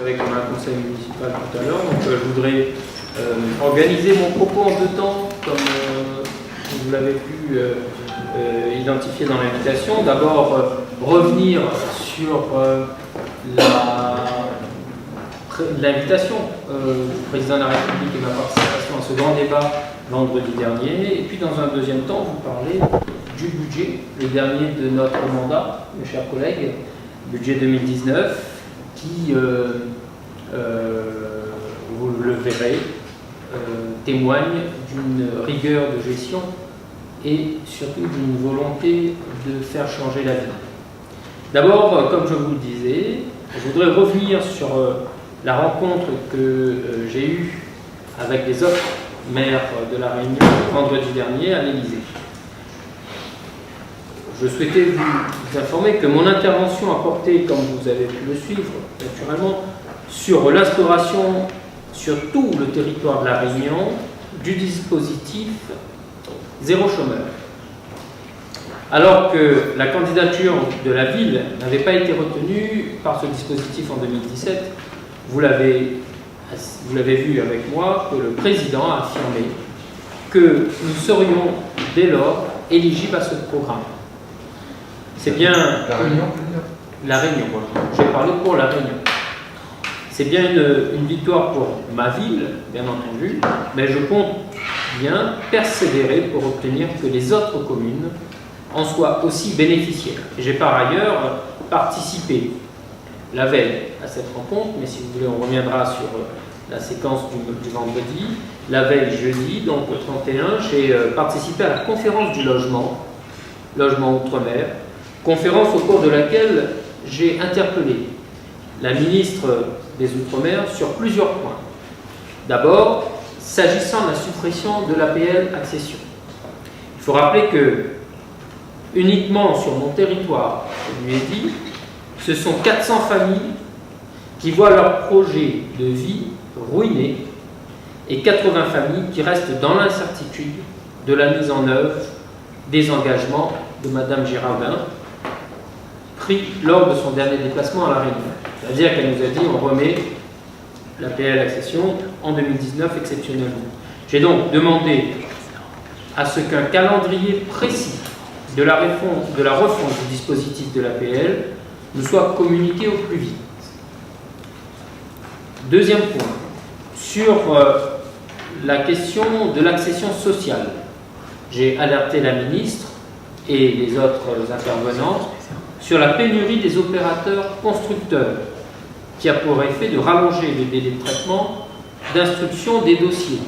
vous savez qu'on a un conseil municipal tout à l'heure, donc je voudrais organiser mon propos en 2 temps, comme vous l'avez pu identifier dans l'invitation. D'abord, revenir sur l'invitation du président de la République et ma participation à ce grand débat vendredi dernier. Et puis, dans un deuxième temps, vous parler du budget, le dernier de notre mandat, mes chers collègues, budget 2019, qui, vous le verrez, témoigne d'une rigueur de gestion et surtout d'une volonté de faire changer la vie. D'abord, comme je vous le disais, je voudrais revenir sur la rencontre que j'ai eue avec les autres maires de la Réunion vendredi dernier à l'Élysée. Je souhaitais vous informer que mon intervention a porté, comme vous avez pu le suivre, naturellement, sur l'instauration sur tout le territoire de la Réunion du dispositif Zéro chômeur. Alors que la candidature de la ville n'avait pas été retenue par ce dispositif en 2017, vous l'avez vu avec moi, que le président a affirmé que nous serions dès lors éligibles à ce programme. C'est bien La Réunion, la Réunion. Je vais parler pour la Réunion. C'est bien une victoire pour ma ville, bien entendu, mais je compte bien persévérer pour obtenir que les autres communes en soient aussi bénéficiaires. J'ai par ailleurs participé la veille à cette rencontre, mais si vous voulez, on reviendra sur la séquence du vendredi. La veille, jeudi, donc le 31, j'ai participé à la conférence du logement Outre-mer, conférence au cours de laquelle j'ai interpellé la ministre des Outre-mer sur plusieurs points. D'abord, s'agissant de la suppression de l'APL accession. Il faut rappeler que uniquement sur mon territoire, je lui ai dit, ce sont 400 familles qui voient leur projet de vie ruiné et 80 familles qui restent dans l'incertitude de la mise en œuvre des engagements de Mme Girardin pris lors de son dernier déplacement à La Réunion. C'est-à-dire qu'elle nous a dit on remet l'APL accession en 2019 exceptionnellement. J'ai donc demandé à ce qu'un calendrier précis de la refonte du dispositif de l'APL nous soit communiqué au plus vite. Deuxième point, sur la question de l'accession sociale. J'ai alerté la ministre et les autres intervenants sur la pénurie des opérateurs constructeurs qui a pour effet de rallonger le délai de traitement d'instruction des dossiers.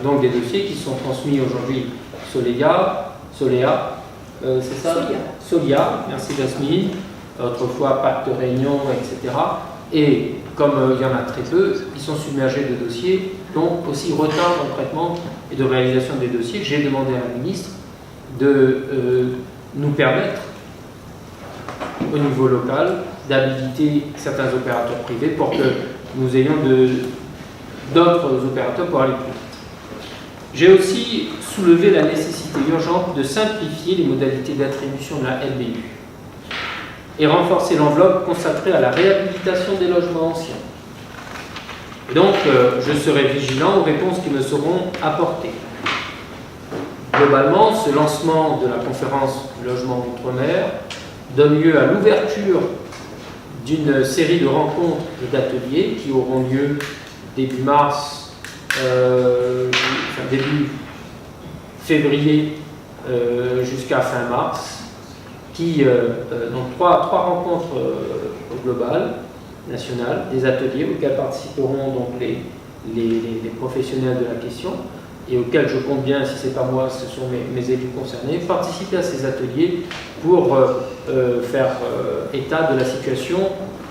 Donc des dossiers qui sont transmis aujourd'hui Solea, c'est ça Solia, merci Jasmine, autrefois Pacte Réunion, etc. Et comme il y en a très peu, ils sont submergés de dossiers, donc aussi retard dans le traitement et de réalisation des dossiers. J'ai demandé à la ministre de nous permettre, au niveau local, d'habiliter certains opérateurs privés pour que nous ayons d'autres opérateurs pour aller plus vite. J'ai aussi soulevé la nécessité urgente de simplifier les modalités d'attribution de la LBU et renforcer l'enveloppe consacrée à la réhabilitation des logements anciens. Et donc, je serai vigilant aux réponses qui me seront apportées. Globalement, ce lancement de la conférence du logement outre-mer donne lieu à l'ouverture d'une série de rencontres et d'ateliers qui auront lieu début début février jusqu'à fin mars, donc trois rencontres globales, nationales, des ateliers auxquels participeront donc les professionnels de la question et auxquels je compte bien, si ce n'est pas moi, ce sont mes élus concernés, participer à ces ateliers pour faire état de la situation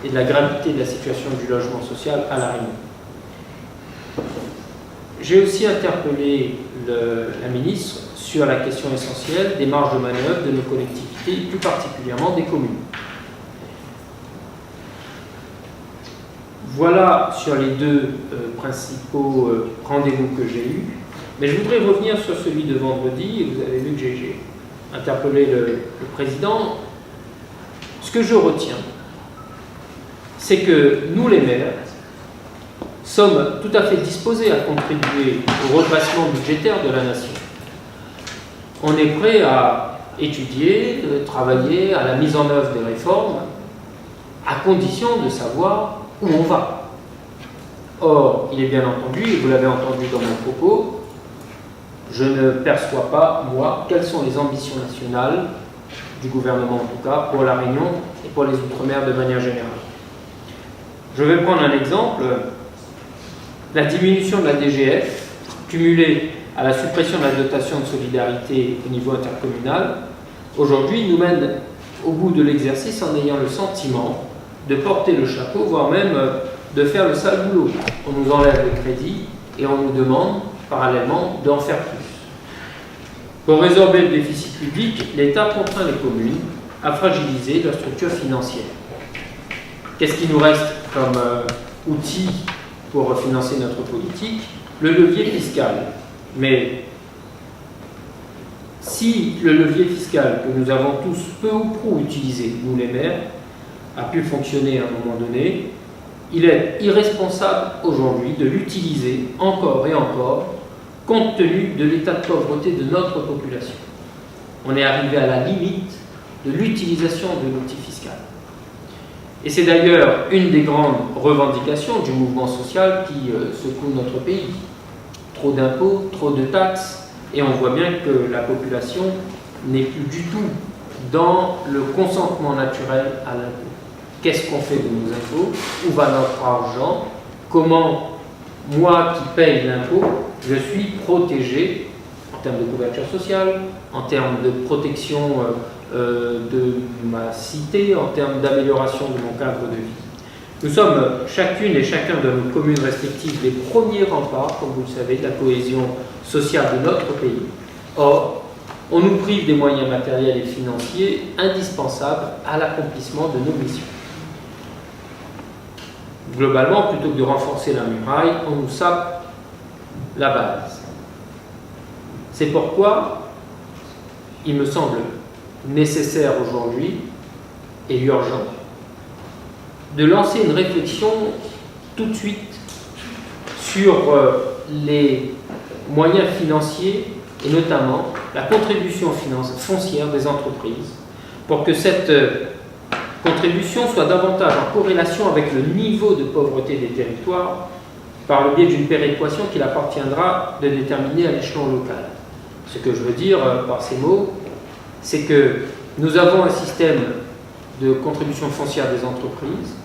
et de la gravité de la situation du logement social à La Réunion. J'ai aussi interpellé la ministre sur la question essentielle des marges de manœuvre de nos collectivités, et plus particulièrement des communes. Voilà sur les deux principaux rendez-vous que j'ai eus. Mais je voudrais revenir sur celui de vendredi, et vous avez vu que j'ai interpellé le président. Ce que je retiens, c'est que nous, les maires, sommes tout à fait disposés à contribuer au redressement budgétaire de la nation. On est prêt à étudier, travailler à la mise en œuvre des réformes, à condition de savoir où on va. Or, il est bien entendu, et vous l'avez entendu dans mon propos, je ne perçois pas, moi, quelles sont les ambitions nationales du gouvernement, en tout cas, pour La Réunion et pour les Outre-mer de manière générale. Je vais prendre un exemple. La diminution de la DGF, cumulée à la suppression de la dotation de solidarité au niveau intercommunal, aujourd'hui nous mène au bout de l'exercice en ayant le sentiment de porter le chapeau, voire même de faire le sale boulot. On nous enlève les crédits et on nous demande parallèlement d'en faire plus. Pour résorber le déficit public, l'État contraint les communes à fragiliser leur structure financière. Qu'est-ce qui nous reste comme outil pour financer notre politique? Le levier fiscal. Mais si le levier fiscal que nous avons tous peu ou prou utilisé, nous les maires, a pu fonctionner à un moment donné, il est irresponsable aujourd'hui de l'utiliser encore et encore compte tenu de l'état de pauvreté de notre population. On est arrivé à la limite de l'utilisation de l'outil fiscal. Et c'est d'ailleurs une des grandes revendications du mouvement social qui secoue notre pays. Trop d'impôts, trop de taxes, et on voit bien que la population n'est plus du tout dans le consentement naturel à l'impôt. Qu'est-ce qu'on fait de nos impôts? Où va notre argent? Comment, moi qui paye l'impôt, je suis protégé en termes de couverture sociale, en termes de protection de ma cité, en termes d'amélioration de mon cadre de vie. Nous sommes chacune et chacun de nos communes respectives des premiers remparts, comme vous le savez, de la cohésion sociale de notre pays. Or, on nous prive des moyens matériels et financiers indispensables à l'accomplissement de nos missions. Globalement, plutôt que de renforcer la muraille, on nous sape la base. C'est pourquoi il me semble nécessaire aujourd'hui et urgent de lancer une réflexion tout de suite sur les moyens financiers et notamment la contribution foncière des entreprises pour que cette contribution soit davantage en corrélation avec le niveau de pauvreté des territoires par le biais d'une péréquation qu'il appartiendra de déterminer à l'échelon local. Ce que je veux dire par ces mots, c'est que nous avons un système de contribution foncière des entreprises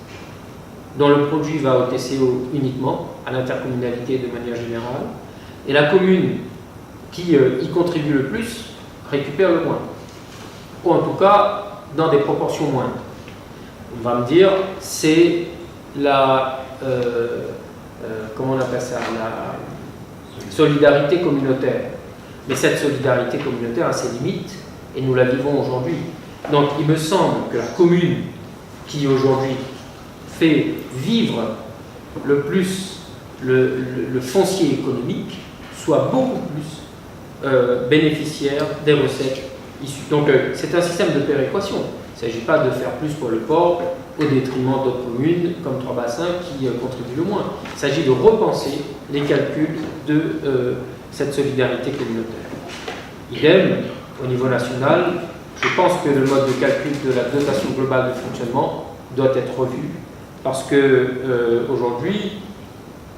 dont le produit va au TCO uniquement, à l'intercommunalité de manière générale, et la commune qui y contribue le plus récupère le moins, ou en tout cas dans des proportions moindres. On va me dire, c'est la, comment on appelle ça, la solidarité communautaire. Mais cette solidarité communautaire a ses limites, et nous la vivons aujourd'hui. Donc il me semble que la commune qui aujourd'hui fait vivre le plus le foncier économique soit beaucoup plus bénéficiaire des recettes issues. Donc c'est un système de péréquation. Il ne s'agit pas de faire plus pour le port au détriment d'autres communes comme Trois-Bassins qui contribuent le moins. Il s'agit de repenser les calculs de cette solidarité communautaire. Idem, au niveau national, je pense que le mode de calcul de la dotation globale de fonctionnement doit être revu parce que aujourd'hui,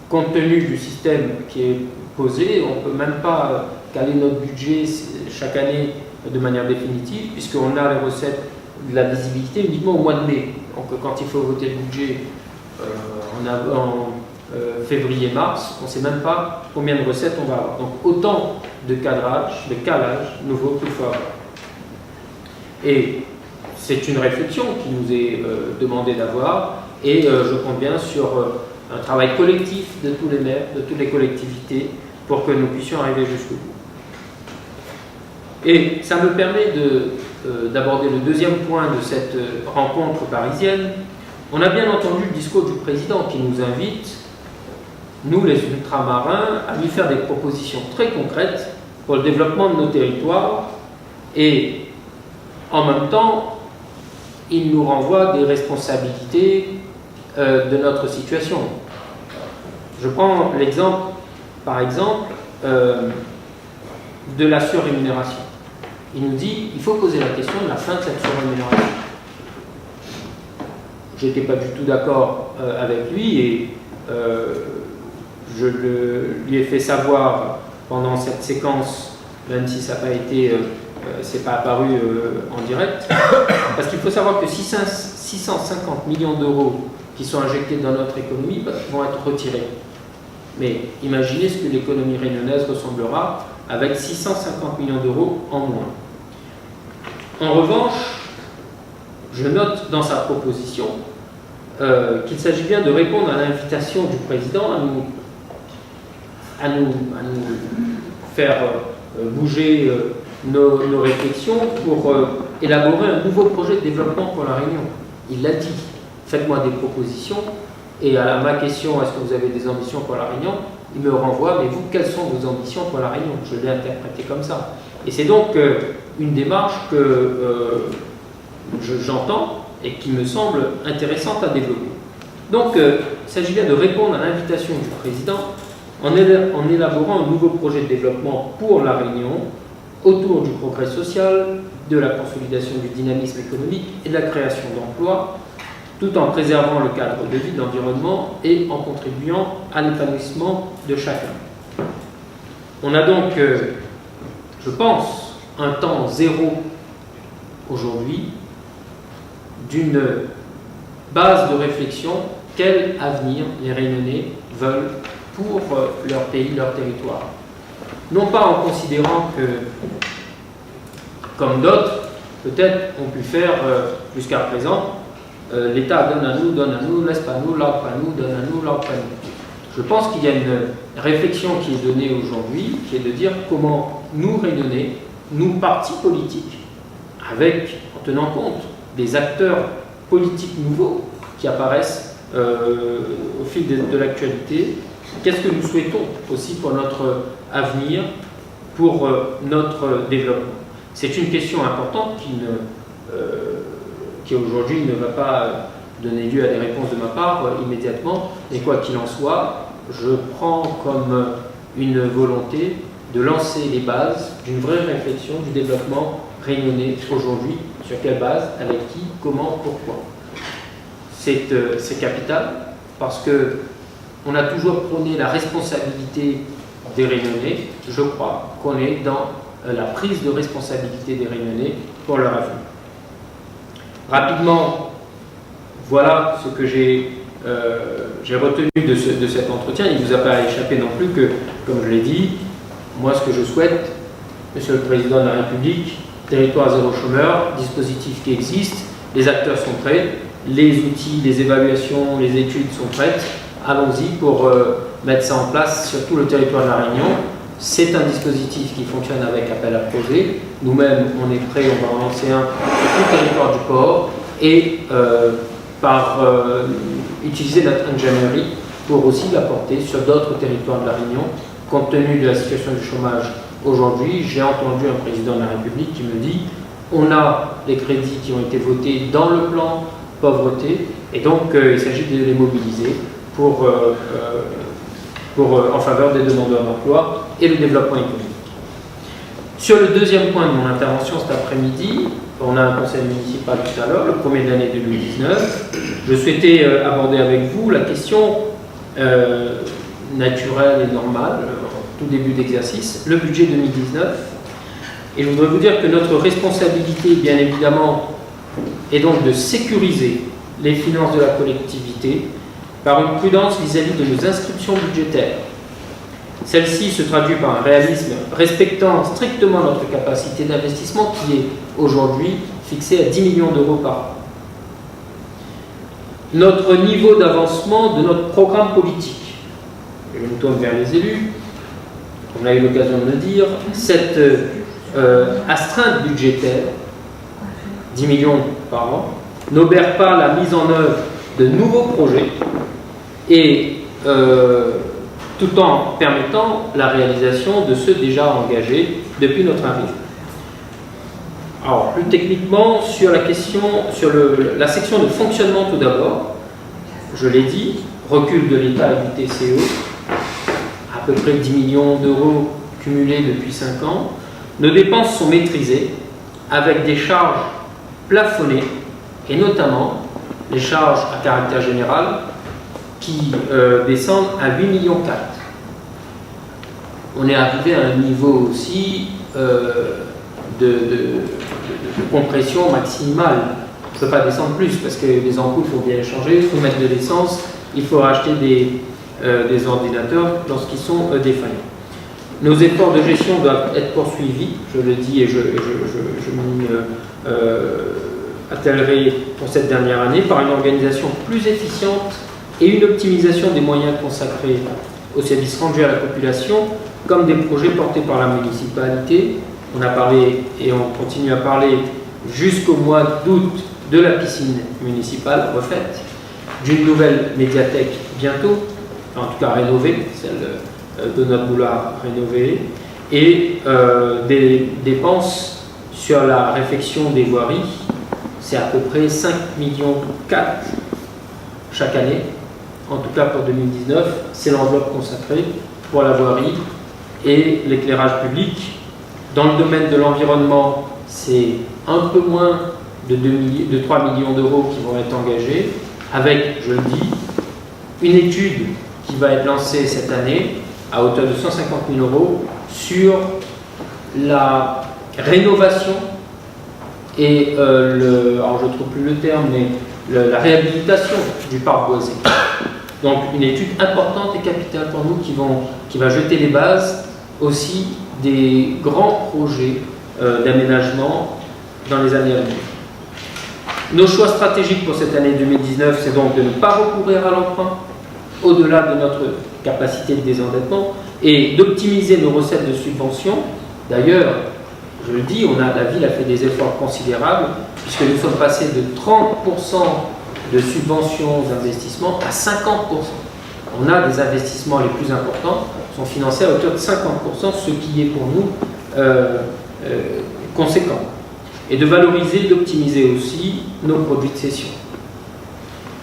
compte tenu du système qui est posé, on ne peut même pas caler notre budget chaque année de manière définitive puisqu'on a les recettes de la visibilité uniquement au mois de mai. Donc quand il faut voter le budget en février-mars, on ne sait même pas combien de recettes on va avoir. Donc autant de cadrage, de calage nouveau qu'il faut avoir. Et c'est une réflexion qui nous est demandée d'avoir et je compte bien sur un travail collectif de tous les maires, de toutes les collectivités pour que nous puissions arriver jusqu'au bout. Et ça me permet d'aborder le deuxième point de cette rencontre parisienne. On a bien entendu le discours du président qui nous invite, nous les ultramarins, à lui faire des propositions très concrètes pour le développement de nos territoires et en même temps, il nous renvoie des responsabilités de notre situation. Je prends l'exemple, par exemple, de la surrémunération. Il nous dit qu'il faut poser la question de la fin de cette surrémunération. Je n'étais pas du tout d'accord avec lui et je lui ai fait savoir pendant cette séquence, même si ça n'a pas été, c'est pas apparu en direct, parce qu'il faut savoir que 650 millions d'euros qui sont injectés dans notre économie vont être retirés. Mais imaginez ce que l'économie réunionnaise ressemblera avec 650 millions d'euros en moins. En revanche, je note dans sa proposition qu'il s'agit bien de répondre à l'invitation du président à nous faire bouger nos réflexions pour élaborer un nouveau projet de développement pour la Réunion. Il l'a dit, faites-moi des propositions, et à ma question, est-ce que vous avez des ambitions pour la Réunion, il me renvoie, mais vous, quelles sont vos ambitions pour la Réunion? Je l'ai interprété comme ça. Et c'est donc une démarche que j'entends et qui me semble intéressante à développer. Donc, il s'agit bien de répondre à l'invitation du président en élaborant un nouveau projet de développement pour la Réunion autour du progrès social, de la consolidation du dynamisme économique et de la création d'emplois, tout en préservant le cadre de vie, de l'environnement et en contribuant à l'épanouissement de chacun. On a donc, je pense, un temps zéro aujourd'hui d'une base de réflexion. Quel avenir les Réunionnais veulent pour leur pays, leur territoire. Non pas en considérant que, comme d'autres, peut-être, ont pu faire jusqu'à présent, l'État donne à nous, laisse pas nous, lâche pas nous, donne à nous, lâche pas nous. Je pense qu'il y a une réflexion qui est donnée aujourd'hui, qui est de dire comment nous, Réunionnais, nous, partis politiques, en tenant compte des acteurs politiques nouveaux qui apparaissent au fil de l'actualité, qu'est-ce que nous souhaitons aussi pour notre avenir, pour notre développement. C'est une question importante qui aujourd'hui ne va pas donner lieu à des réponses de ma part immédiatement, mais quoi qu'il en soit, je prends comme une volonté de lancer les bases d'une vraie réflexion du développement réunionnais aujourd'hui. Sur quelle base, avec qui, comment, pourquoi. C'est capital parce qu'on a toujours prôné la responsabilité des Réunionnais. Je crois qu'on est dans la prise de responsabilité des Réunionnais pour leur avenir. Rapidement, voilà ce que j'ai retenu de cet entretien. Il ne vous a pas échappé non plus que, comme je l'ai dit, moi ce que je souhaite, Monsieur le Président de la République, territoire zéro chômeur, dispositif qui existe, les acteurs sont prêts, les outils, les évaluations, les études sont prêtes. Allons-y pour mettre ça en place sur tout le territoire de la Réunion. C'est un dispositif qui fonctionne avec appel à projet. Nous-mêmes, on est prêts, on va en lancer un sur tout le territoire du port et utiliser notre ingénierie pour aussi l'apporter sur d'autres territoires de la Réunion. Compte tenu de la situation du chômage aujourd'hui, j'ai entendu un président de la République qui me dit on a les crédits qui ont été votés dans le plan pauvreté et donc il s'agit de les mobiliser en faveur des demandeurs d'emploi et le développement économique. Sur le deuxième point de mon intervention cet après-midi, on a un conseil municipal tout à l'heure, le premier de l'année 2019. Je souhaitais aborder avec vous la question naturelle et normale, en tout début d'exercice, le budget 2019. Et je voudrais vous dire que notre responsabilité, bien évidemment, est donc de sécuriser les finances de la collectivité par une prudence vis-à-vis de nos inscriptions budgétaires. Celle-ci se traduit par un réalisme respectant strictement notre capacité d'investissement qui est aujourd'hui fixée à 10 millions d'euros par an. Notre niveau d'avancement de notre programme politique, je me tourne vers les élus, on a eu l'occasion de le dire, cette astreinte budgétaire, 10 millions par an, n'obère pas la mise en œuvre de nouveaux projets et tout en permettant la réalisation de ceux déjà engagés depuis notre arrivée. Alors, plus techniquement, sur la question, sur la section de fonctionnement tout d'abord, je l'ai dit, recul de l'État et du TCE, à peu près 10 millions d'euros cumulés depuis 5 ans. Nos dépenses sont maîtrisées avec des charges plafonnées et notamment les charges à caractère général qui descendent à 8,4 millions. On est arrivé à un niveau aussi de compression maximale. On ne peut pas descendre plus parce que les ampoules, il faut bien les changer, il faut mettre de l'essence, il faut racheter des ordinateurs lorsqu'ils sont défaillants. Nos efforts de gestion doivent être poursuivis, je le dis et je m'y attellerai pour cette dernière année, par une organisation plus efficiente et une optimisation des moyens consacrés aux services rendus à la population, comme des projets portés par la municipalité. On a parlé et on continue à parler jusqu'au mois d'août de la piscine municipale refaite, d'une nouvelle médiathèque bientôt, en tout cas rénovée, celle de notre boulard rénovée, et des dépenses sur la réfection des voiries, c'est à peu près 5,4 millions chaque année. En tout cas pour 2019, c'est l'enveloppe consacrée pour la voirie et l'éclairage public. Dans le domaine de l'environnement, c'est un peu moins de 3 millions d'euros qui vont être engagés, avec, je le dis, une étude qui va être lancée cette année à hauteur de 150 000 euros sur la rénovation et alors je ne trouve plus le terme, mais la réhabilitation du parc boisé. Donc une étude importante et capitale pour nous qui va jeter les bases aussi des grands projets d'aménagement dans les années à venir. Nos choix stratégiques pour cette année 2019, c'est donc de ne pas recourir à l'emprunt au-delà de notre capacité de désendettement et d'optimiser nos recettes de subvention. D'ailleurs, je le dis, la ville a fait des efforts considérables puisque nous sommes passés de 30% de subventions d'investissement à 50%. On a des investissements les plus importants qui sont financés à hauteur de 50%, ce qui est pour nous conséquent. Et de valoriser, d'optimiser aussi nos produits de cession.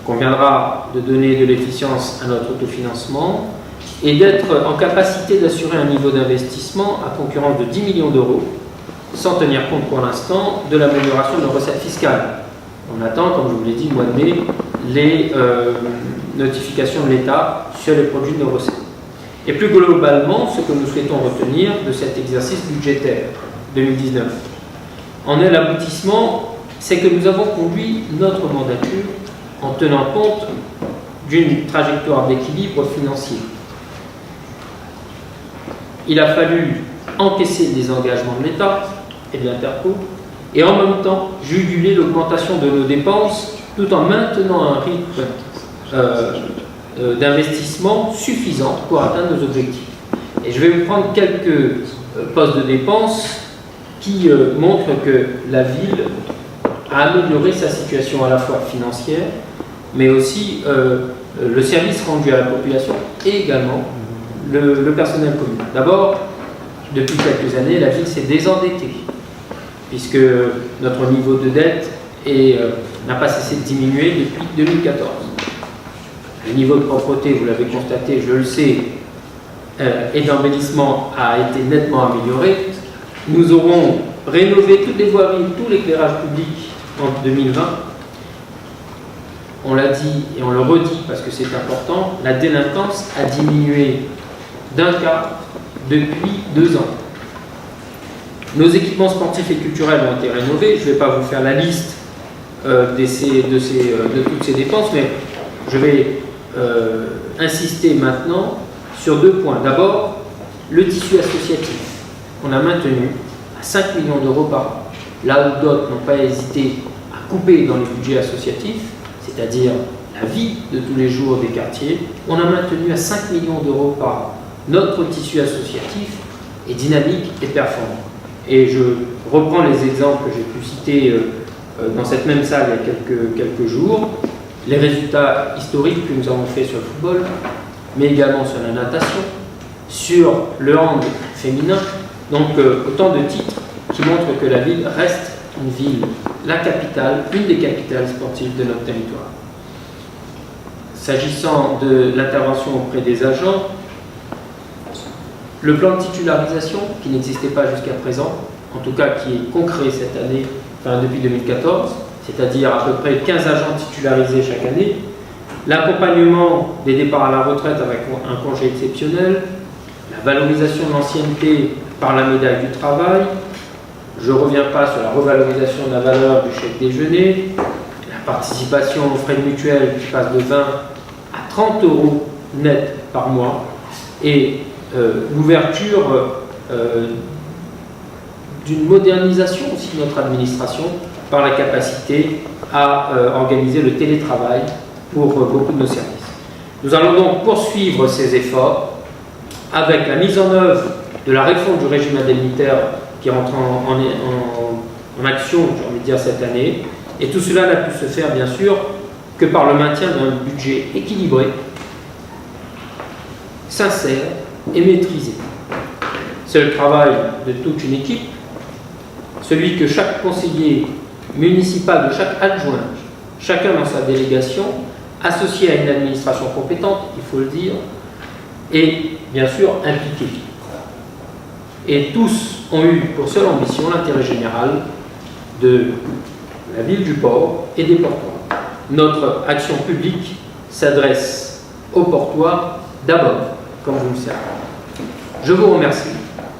Il conviendra de donner de l'efficience à notre autofinancement et d'être en capacité d'assurer un niveau d'investissement à concurrence de 10 millions d'euros, sans tenir compte pour l'instant de l'amélioration de nos recettes fiscales. On attend, comme je vous l'ai dit, au mois de mai, les notifications de l'État sur les produits de nos recettes. Et plus globalement, ce que nous souhaitons retenir de cet exercice budgétaire 2019 en est l'aboutissement, c'est que nous avons conduit notre mandature en tenant compte d'une trajectoire d'équilibre financier. Il a fallu encaisser les engagements de l'État et de l'Interco et en même temps juguler l'augmentation de nos dépenses tout en maintenant un rythme d'investissement suffisant pour atteindre nos objectifs. Et je vais vous prendre quelques postes de dépenses qui montrent que la ville a amélioré sa situation à la fois financière, mais aussi le service rendu à la population et également le personnel communal. D'abord, depuis quelques années, la ville s'est désendettée, puisque notre niveau de dette n'a pas cessé de diminuer depuis 2014. Le niveau de propreté, vous l'avez constaté, je le sais, et d'embellissement a été nettement amélioré. Nous aurons rénové toutes les voiries, tout l'éclairage public en 2020. On l'a dit et on le redit parce que c'est important, la délinquance a diminué d'un quart depuis 2 ans. Nos équipements sportifs et culturels ont été rénovés. Je ne vais pas vous faire la liste de toutes ces dépenses, mais je vais insister maintenant sur 2 points. D'abord, le tissu associatif. On a maintenu à 5 millions d'euros par an. Là où d'autres n'ont pas hésité à couper dans les budgets associatifs, c'est-à-dire la vie de tous les jours des quartiers, on a maintenu à 5 millions d'euros par an. Notre tissu associatif est dynamique et performant. Et je reprends les exemples que j'ai pu citer dans cette même salle il y a quelques jours, les résultats historiques que nous avons faits sur le football, mais également sur la natation, sur le hand féminin. Donc autant de titres qui montrent que la ville reste une ville, la capitale, une des capitales sportives de notre territoire. S'agissant de l'intervention auprès des agents, le plan de titularisation, qui n'existait pas jusqu'à présent, en tout cas qui est concret cette année, enfin depuis 2014, c'est-à-dire à peu près 15 agents titularisés chaque année, l'accompagnement des départs à la retraite avec un congé exceptionnel, la valorisation de l'ancienneté par la médaille du travail, je ne reviens pas sur la revalorisation de la valeur du chèque déjeuner, la participation aux frais de mutuelle qui passe de 20 à 30 euros net par mois, et l'ouverture d'une modernisation aussi de notre administration par la capacité à organiser le télétravail pour beaucoup de nos services. Nous allons donc poursuivre ces efforts avec la mise en œuvre de la réforme du régime indemnitaire qui rentre en action, j'ai envie de dire, cette année. Et tout cela n'a pu se faire, bien sûr, que par le maintien d'un budget équilibré, sincère et maîtrisé. C'est le travail de toute une équipe, celui que chaque conseiller municipal, de chaque adjoint, chacun dans sa délégation, associé à une administration compétente, il faut le dire, et bien sûr impliqué. Et tous ont eu pour seule ambition l'intérêt général de la ville du port et des portoirs. Notre action publique s'adresse aux portoirs d'abord, comme vous le savez. Je vous remercie.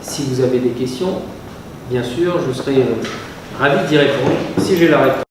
Si vous avez des questions, bien sûr, je serai ravi d'y répondre si j'ai la réponse.